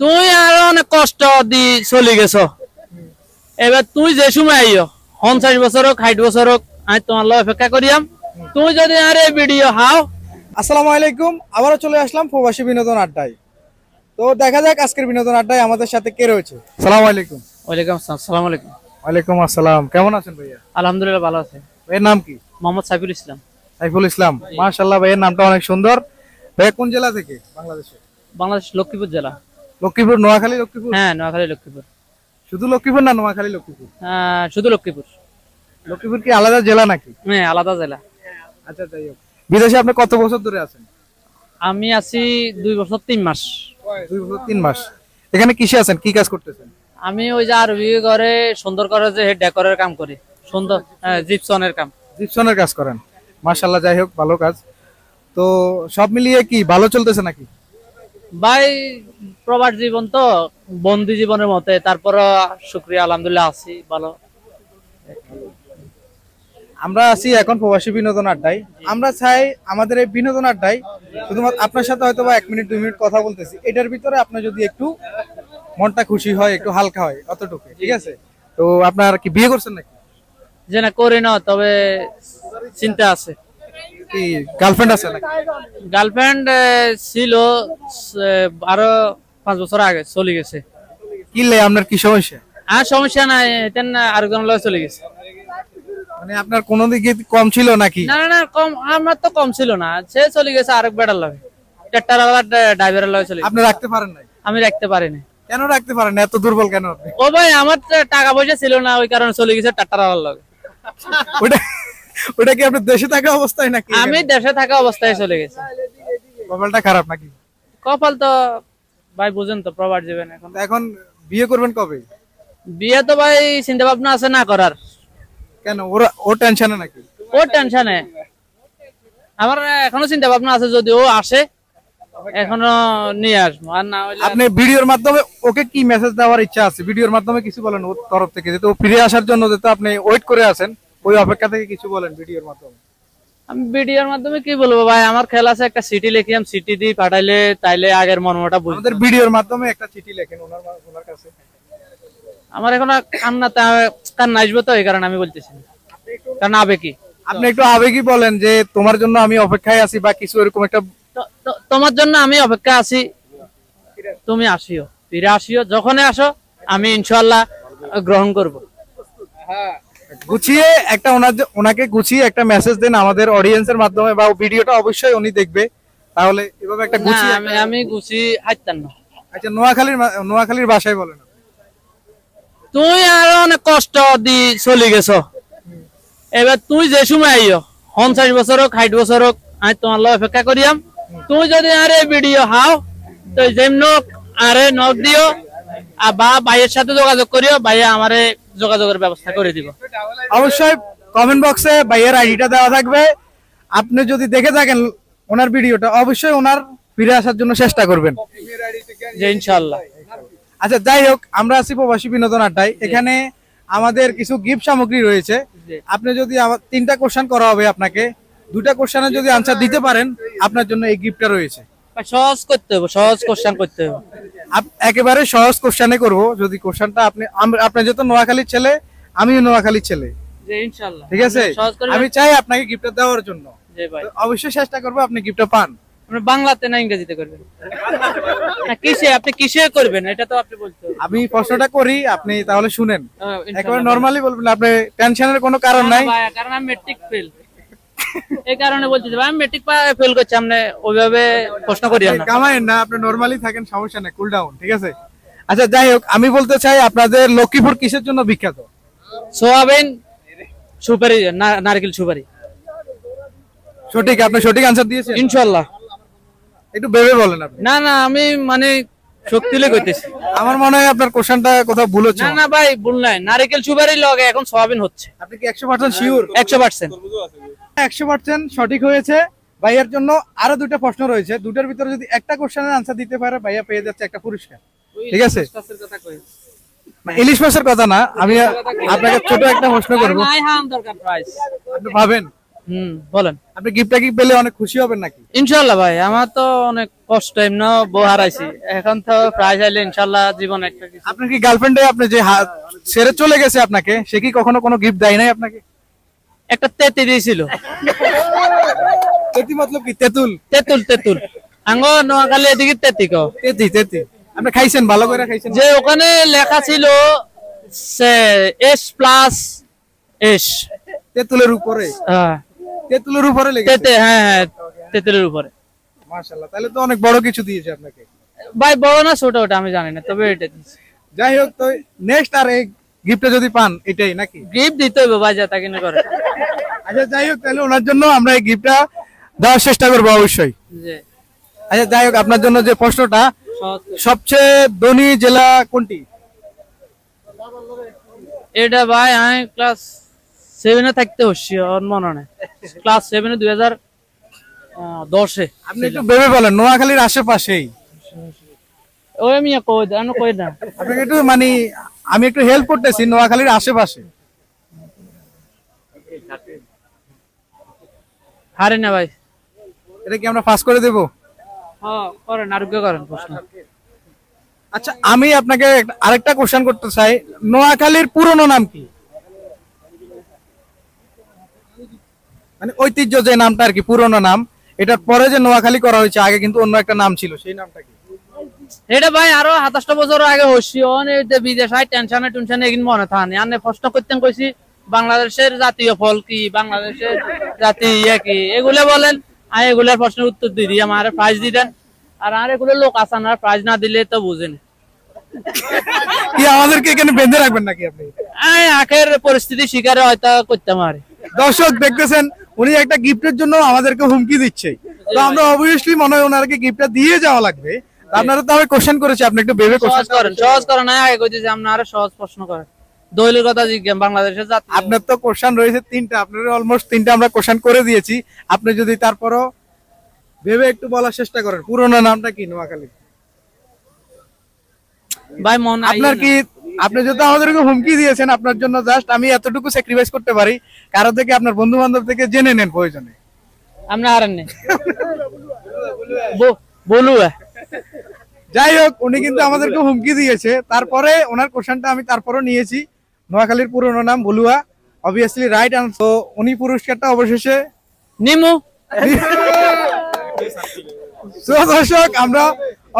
তুই আর অনেক কষ্ট দি চলে গেছ, এবার তুই যে সময় আইও 50 বছর হোক 60 বছর হোক আমি তোমার লগে অপেক্ষা করিয়াম। তুই যদি আর এই ভিডিও হাও। আসসালামু আলাইকুম, আবারও চলে আসলাম প্রবাসী বিনোদন আড্ডায়। তো দেখা যাক আজকের বিনোদন আড্ডায় আমাদের সাথে কে রয়েছে। আসসালামু আলাইকুম। ওয়ালাইকুম আসসালাম। আসসালামু আলাইকুম। ওয়ালাইকুম আসসালাম, কেমন আছেন ভাইয়া? আলহামদুলিল্লাহ ভালো আছে। ভাইয়ের নাম কি? মোহাম্মদ সাইফুল ইসলাম। সাইফুল ইসলাম, মাশাআল্লাহ, ভাইয়ের নামটা অনেক সুন্দর। ভাইয়া কোন জেলা থেকে বাংলাদেশে? বাংলাদেশ লক্ষ্মীপুর জেলা। লক্ষ্মীপুর, নোয়াখালী লক্ষ্মীপুর? হ্যাঁ, নোয়াখালী লক্ষ্মীপুর। শুধু লক্ষ্মীপুর না নোয়াখালী লক্ষ্মীপুর? শুধু লক্ষ্মীপুর। লক্ষ্মীপুর কি আলাদা জেলা নাকি? হ্যাঁ, আলাদা জেলা। আচ্ছা, যাই হোক, বিদেশে আপনি কত বছর ধরে আছেন? আমি আছি 2 বছর 3 মাস। 2 বছর 3 মাস। এখানে কিসে আছেন, কি কাজ করতেছেন? আমি ওই যে আরবি ঘরে সুন্দর করে যে ডেকোরের কাম করি, সুন্দর জিপসনের কাম। জিপসনের কাজ করেন, মাশাআল্লাহ, যাই হোক ভালো কাজ। তো সব মিলিয়ে কি ভালো চলতেছে নাকি? ভাই প্রবাস জীবন তো বন্দি জীবনের মতে, তারপর শুকরিয়া আলহামদুলিল্লাহ আছি ভালো। আমরা আছি এখন প্রবাসী বিনোদন আড্ডায়। আমরা চাই আমাদের এই বিনোদন আড্ডায় শুধুমাত্র আপনার সাথে হয়তো বা 1 মিনিট 2 মিনিট কথা বলতেছি, এটার ভিতরে আপনার যদি একটু মনটা খুশি হয়, একটু হালকা হয়, অতটুকু, ঠিক আছে? তো আপনার কি বিয়ে করছেন নাকি? যে না করি না, তবে চিন্তা আছে। কি গার্লফ্রেন্ড আছে নাকি? গার্লফ্রেন্ড ছিল, আরো 5 বছর আগে চলে গেছে। কি লে আপনার কি সমস্যা? আর সমস্যা নাই, তেন আরেকজন লগে চলে গেছে। মানে আপনার কোন দিকে কম ছিল নাকি? না না না, কম আমার তো কম ছিল না, সে চলে গেছে আরেক বেটার লগে, ট্রাক্টরওয়ালা ড্রাইভারের লগে চলে গেছে। আপনি রাখতে পারেন নাই? আমি রাখতে পারিনি। কেন রাখতে পারেন না? এত দুর্বল কেন আপনি? ও ভাই, আমার তো টাকা পয়সা ছিল না, ওই কারণে চলে গেছে ট্রাক্টরওয়ালার লগে। ওটা ওটা কি আপনি দেশে থাকা অবস্থায় নাকি? আমি দেশে থাকা অবস্থায় চলে গেছে। কপালটা খারাপ নাকি? কপাল তো ভাই বুঝেন তো, প্রবাস জীবন। এখন বিয়ে করবেন কবে? বিয়ে তো ভাই চিন্তা ভাবনা আছে না করার। কেন, ও টেনশনে নাকি? ও টেনশনে, আমার এখনো চিন্তা ভাবনা আছে, যদি ও আসে এখনো নিয়ে আসবো, আর না হলে। আপনি ভিডিওর মাধ্যমে ওকে কি মেসেজ দেওয়ার ইচ্ছা আছে? ভিডিওর মাধ্যমে কিছু বলেন ওর তরফ থেকে, যেহেতু ও ফিরে আসার জন্য যেহেতু আপনি ওয়েট করে আছেন, ওই অপেক্ষা থেকে কিছু বলেন ভিডিওর মাধ্যমে। আমি ভিডিওর মাধ্যমে কি বলবো ভাই, আমার খেলা আছে, একটা সিটি লিখিয়াম, সিটি দিয়ে পাঠাইলে তাইলে আগের মর্মটা বুঝবো। আমাদের ভিডিওর মাধ্যমে একটা চিঠি লেখেন ওনার কাছে। আমার এখন কান্না আসবে তো, এই কারণে আমি বলতেছি, কারণ আবেগী। আপনি একটু আবেগী বলেন যে তোমার জন্য আমি অপেক্ষায় আছি বা কিছু এরকম একটা। তোমার জন্য আমি অপেক্ষা আছি, তুমি আসিও, ফিরে আসিও, যখনই আসো আমি ইনশাআল্লাহ গ্রহণ করব। গুছিয়ে একটা ওনাকে গুছিয়ে একটা মেসেজ দেন আমাদের অডিয়েন্সের মাধ্যমে, বা ভিডিওটা অবশ্যই উনি দেখবে, তাহলে এভাবে একটা গুছিয়ে। আমি গুছি হাইতাম না। আচ্ছা, নোয়াখালীর ভাষায় বলেন। তুই আর অনেক কষ্ট দি চলে গেছ, এবার তুই যে সময় আইও 50 বছর হোক 60 বছর হোক আমি তোমার লগে অপেক্ষা করিয়াম। তুই যদি আর এই ভিডিও হাও, তো যেমন আরে নক দিও, বা ভাইয়ের সাথে যোগাযোগ করিও, ভাইয়া আমারে যোগাযোগের ব্যবস্থা করে দিব। অবশ্যই কমেন্ট বক্সে ভাইয়ের আইডিটা দেওয়া থাকবে। আপনি যদি দেখে থাকেন ওনার ভিডিওটা, অবশ্যই ওনার ফিরে আসার জন্য চেষ্টা করবেন, যে ইনশাআল্লাহ। আচ্ছা, যাই হোক, আমরা আছি প্রবাসী বিনোদন আড্ডায়। এখানে আমাদের কিছু গিফট সামগ্রী রয়েছে। আপনি যদি 3টা কোশ্চেন করা হবে আপনাকে, 2টা কোশ্চেনের যদি আনসার দিতে পারেন, আপনার জন্য এই গিফটটা রয়েছে। সহজ করতে হবে, সহজ কোশ্চেন করতে হবে, একেবারে সহজ কোশ্চেনে করব। যদি কোশ্চেনটা আপনি যেহেতু নোয়াখালীর ছেলে, আমিও নোয়াখালীর ছেলে, ইনশাআল্লাহ, ঠিক আছে? আমি চাই আপনাকে গিফটটা দেওয়ার জন্য, অবশ্যই চেষ্টা করবো আপনি গিফটটা পান। আপনি বাংলাতে না ইংরেজিতে করবেন? আপনি কিসে করবেন এটা তো আপনি বলতে হবে। আমি প্রশ্নটা করি, আপনি তাহলে শুনেন, একেবারে নরমালি বলবেন, আপনি টেনশনের কোনো কারণ নাই। কারণ আমি মেট্রিক ফেল, এই কারণে বলছি আমি মেট্রিক ফেল করছি, আপনি ওইভাবে প্রশ্ন করি না, কামায়েন না, আপনি নরমালি থাকেন, সমস্যা নেই, কুল ডাউন, ঠিক আছে? আচ্ছা, যাই হোক, আমি বলতে চাই আপনাদের লক্ষ্মীপুর কিসের জন্য বিখ্যাত? সোয়াবিন, সুপারি, নারকেল সুপারি। সঠিক, আপনি সঠিক আনসার দিয়েছেন ইনশাআল্লাহ। একটু ভেবে বলেন আপনি। না না, আমি মানে শক্তিলে কইতেছি। আমার মনে হয় আপনার কোশ্চেনটা কোথাও ভুল হচ্ছে। না না ভাই, ভুল নাই, নারকেল সুপারি লগে এখন সোয়াবিন হচ্ছে। আপনি কি 100% শিওর? 100%। 100% সঠিক হয়েছে। ভাইয়ার জন্য আরো 2টা প্রশ্ন রয়েছে, 2টার ভিতরে যদি একটা কোশ্চেনের আনসার দিতে পারে, ভাইয়া পেয়ে যাচ্ছে একটা পুরস্কার, ঠিক আছে? ইলিশ মাছের কথা না, আমি আপনাকে ছোট একটা প্রশ্ন করব। দরকার প্রাইস আপনি ভাবেন বলেন। আপনি গিফটটা কি পেলে অনেক খুশি হবেন নাকি? ইনশাল্লাহ ভাই, আমার তো অনেক কষ্ট এমনি বউ হারাইছি, এখন তো প্রাইজ আইলে ইনশাল্লাহ জীবন একটা কিছু। আপনার কি গার্লফ্রেন্ডে আপনি যে ছেড়ে চলে গেছে আপনাকে, সে কি কখনো কোনো গিফট দেয় নাই আপনাকে? একটা তেতি দিয়েছিল। তেতি মতলব কি? তেতুল? তেতুল তেতুল আঙ্গ নোয়াখালী এদিকে তেতি কো। তেতি তেতি আপনি খাইছেন? ভালো করে খাইছেন? যে ওখানে লেখা ছিল S+S। তেতুলের উপরে? হ্যাঁ তেতুলের উপরে লেগেছে? তেতে, হ্যাঁ হ্যাঁ তেতুলের উপরে। মাশাআল্লাহ, তাহলে তো অনেক বড় কিছু দিয়েছে আপনাকে। ভাই বড় না ছোট ওটা আমি জানি না, তবে এটা দিয়েছে। যাই হোক, তো নেক্সট আর এই গিফটটা যদি পান এটাই নাকি? গিফট দিতে হবে ভাই, যা তা কিনে করে। আচ্ছা যাই হোক, তাহলে ওনার জন্য আমরা এই গিফটটা দেওয়ার চেষ্টা করবো অবশ্যই। জি। আচ্ছা যাই হোক, আপনার জন্য যে প্রশ্নটা, সবচেয়ে ধনী জেলা কোনটি? এটা ভাই আমি ক্লাস 7 এ থাকতে হচ্ছি, ওর মনে নেই। ক্লাস 7 এ 2010-এ। আপনি একটু ভেবে বলেন, নোয়াখালীর আশেপাশেই। ওই আমি কই দাও কই দাও। আপনাকে একটু মানে আমি একটু হেল্প করতেছি, নোয়াখালীর আশেপাশে। হারে না ভাই। এটা কি আমরা পাস করে দেব? হ্যাঁ করেন, আরোগ্য করেন প্রশ্ন। আচ্ছা আমি আপনাকে আরেকটা কোশ্চেন করতে চাই, নোয়াখালীর পুরনো নাম কি? মানে ঐতিহ্য যে নামটা আর কি, পুরনো নাম, এটার পরে যে নোয়াখালী করা হয়েছে, আগে কিন্তু অন্য একটা নাম ছিল, সেই নামটা কি? এটা ভাই আরো 27টা বছর আগে হচ্ছি, অনেক বিদেশ হয় টেনশনে টেনশনে এগিন মনে থাকে। আমি প্রশ্ন করতে কইছি বাংলাদেশের জাতীয় ফল কি, বাংলাদেশের জাতীয় ইয়ে কি, এগুলো বলেন। আর এগুলোর প্রশ্নের উত্তর দিই, আমার প্রাইজ দিতেন। আর এগুলো লোক আসান, আর প্রাইজ না দিলে তো বুঝেন কি আমাদেরকে এখানে বেঁধে রাখবেন নাকি আপনি? আখের পরিস্থিতি শিকারে হয়তো করতে পারে। দর্শক দেখতেছেন, উনি একটা গিফটের জন্য আমাদেরকে হুমকি দিচ্ছে, তো আমরা অবভিয়াসলি মনে হয় ওনাকে গিফটটা দিয়ে যাওয়া লাগবে। আপনারা তো আমি কোশ্চেন করেছি, আপনি একটু ভেবে সহজ করেন, সহজ করেন। আগে কইতেছি আপনি আরো সহজ প্রশ্ন করেন। দলিলের কথা জিজ্ঞেস, বাংলাদেশের জাতীয়। আপনার তো কোশ্চেন রয়েছে 3টা, আপনার অলমোস্ট 3টা আমরা কোশ্চেন করে দিয়েছি। আপনি যদি তারপরও ভেবে একটু বলার চেষ্টা করেন, পুরনো নামটা কি নোয়াখালী? ভাই মন আপনার কি, আপনি যেহেতু আমাদেরকে হুমকি দিয়েছেন, আপনার জন্য জাস্ট আমি এতটুকু স্যাক্রিফাইস করতে পারি, কারো থেকে আপনার বন্ধু বান্ধব থেকে জেনে নেন প্রয়োজনে। আপনি হারেন নেই বলু। যাই হোক, উনি কিন্তু আমাদেরকে হুমকি দিয়েছে, তারপরে ওনার কোশ্চেনটা আমি তারপরও নিয়েছি। নোয়াখালীর পুরনো নাম বলুয়া, অবভিয়াসলি রাইট আনসার। তো উনি পুরস্কারটা অবশেষে নিমু। তো দর্শক, আমরা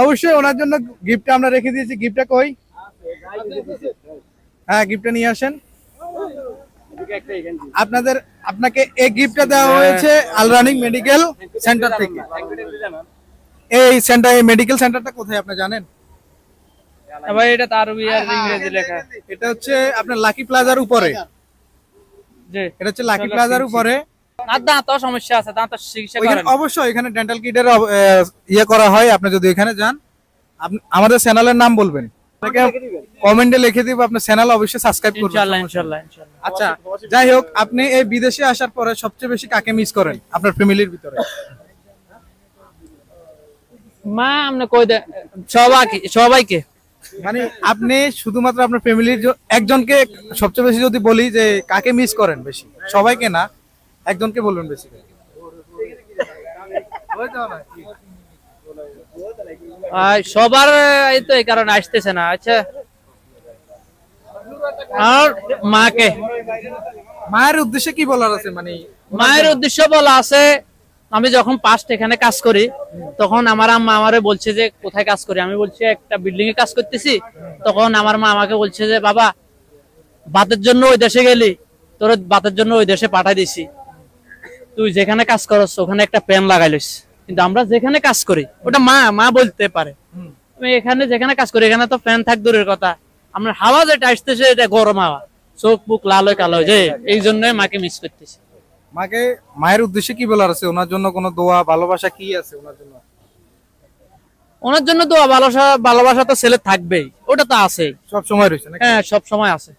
অবশ্যই ওনার জন্য গিফটটা আমরা রেখে দিয়েছি। গিফটটা কই? হ্যাঁ, গিফটটা নিয়ে আসেন। আপনাকে এই গিফটটা দেওয়া হয়েছে আল রানিং মেডিকেল সেন্টার থেকে। এই সেন্টার, এই মেডিকেল সেন্টারটা কোথায় আপনি জানেন? ভাই এটা তার ইংরেজি লেখা। এটা হচ্ছে আপনার লাকি প্লাজার উপরে। জি, এটা হচ্ছে লাকি প্লাজার উপরে। দাঁত সমস্যা আছে, দাঁত চিকিৎসা করেন? অবশ্যই এখানে ডেন্টাল কিটের ইয়ে করা হয়। আপনি যদি এখানে যান, আমাদের চ্যানেলের নাম বলবেন, কমেন্টে লিখে দিব, আপনার চ্যানেল অবশ্যই সাবস্ক্রাইব করবেন। ইনশাআল্লাহ ইনশাআল্লাহ ইনশাআল্লাহ। আচ্ছা যাই হোক, আপনি এই বিদেশে আসার পরে সবচেয়ে বেশি কাকে মিস করেন আপনার ফ্যামিলির ভিতরে? মা আমনে কই দে সবাইকে। মানে আপনি শুধুমাত্র আপনার ফ্যামিলির একজনকে সবচেয়ে বেশি যদি বলি যে কাকে মিস করেন বেশি, সবাইকে না, একজনকে বলবেন বেশি। সবার এই তো এই কারণে আসতেছে না। আচ্ছা, আর মাকে। মায়ের উদ্দেশ্যে কি বলার আছে? মানে মায়ের উদ্দেশ্য বলা আছে, আমি যখন পাস্ট এখানে কাজ করি, তখন আমার আম্মা আমারে বলছে যে কোথায় কাজ করি, আমি বলছি একটা বিল্ডিং এ কাজ করতেছি। তখন আমার মা আমাকে বলছে যে বাবা, ভাতের জন্য ওই দেশে গেলি, তোর ভাতের জন্য ওই দেশে পাঠাই দিছি, তুই যেখানে কাজ করছ ওখানে একটা প্যান লাগাই লইস। কিন্তু আমরা যেখানে কাজ করি, ওটা মা বলতে পারে, আমি এখানে যেখানে কাজ করি এখানে তো ফ্যান থাক দূরের কথা, আমরা হাওয়া যেটা আসতেছে এটা গরম হাওয়া, চোখ মুখ লাল হয়ে কালো হয়ে যায়। এই জন্য মাকে মিস করতেছি। মায়ের উদ্দেশ্যে কি বলার আছে? ওনার জন্য কোনো দোয়া ভালোবাসা কি আছে ওনার জন্য? ওনার জন্য দোয়া ভালোবাসা তো ছেলে থাকবেই, ওটা তো আছে সব সময় রয়েছে। হ্যাঁ, সব সময় আছে।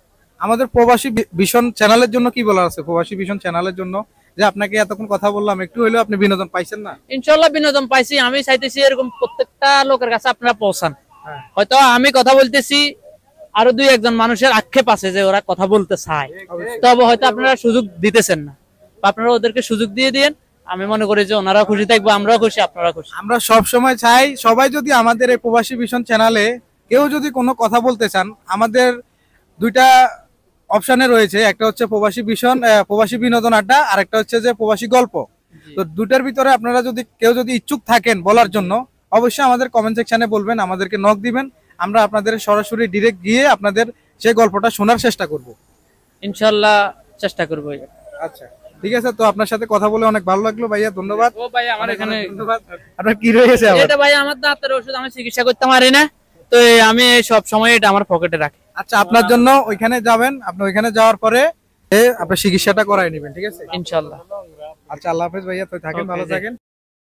আমাদের প্রবাসী ভীষণ চ্যানেলের জন্য কি বলার আছে? প্রবাসী ভীষণ চ্যানেলের জন্য যে আপনাকে এতক্ষণ কথা বললাম, একটু হলেও আপনি বিনোদন পাইছেন না? ইনশাআল্লাহ বিনোদন পাইছি। আমি চাইতেছি এরকম প্রত্যেকটা লোকের কাছে আপনারা পৌঁছান। হয়তো আমি কথা বলতেছি, আরো 2-1 জন মানুষের আক্ষেপ আছে যে ওরা কথা বলতে চায়, তবে হয়তো আপনারা সুযোগ দিতেছেন না। আপনারা ওদেরকে সুযোগ দিয়ে দিন। আমি মনে করি যে ওনারা খুশি থাকবো, আমরাও খুশি, আপনারা খুশি। আমরা সব সময় চাই সবাই যদি আমাদের এই প্রবাসী ভিশন চ্যানেলে কেউ যদি কোনো কথা বলতে চান, আমাদের দুইটা অপশনে রয়েছে, একটা হচ্ছে প্রবাসী ভিশন প্রবাসী বিনোদন আড্ডা, আর একটা হচ্ছে যে প্রবাসী গল্প। তো দুটার ভিতরে আপনারা যদি কেউ যদি ইচ্ছুক থাকেন বলার জন্য, অবশ্যই আমাদের কমেন্ট সেকশনে বলবেন, আমাদেরকে নক দিবেন, আমরা আপনাদের সরাসরি ডিরেক্ট গিয়ে আপনাদের সেই গল্পটা শোনার চেষ্টা করব। ইনশাল্লাহ চেষ্টা করবো। আচ্ছা ঠিক আছে, তো আপনার সাথে কথা বলে অনেক ভালো লাগলো ভাইয়া, ধন্যবাদ। ও ভাই আমার এখানে ধন্যবাদ। আপনার কি রয়েছে আবার? এটা ভাই আমার দাঁতের ওষুধ, আমি চিকিৎসা করতে পারি না, তো আমি সব সময় এটা আমার পকেটে রাখি। আচ্ছা, আপনার জন্য ওইখানে যাবেন, আপনি ওইখানে যাওয়ার পরে আপনার চিকিৎসাটা করাই নেবেন, ঠিক আছে ইনশাল্লাহ। আচ্ছা, আল্লাহ হাফেজ ভাইয়া, তো থাকেন, ভালো থাকেন।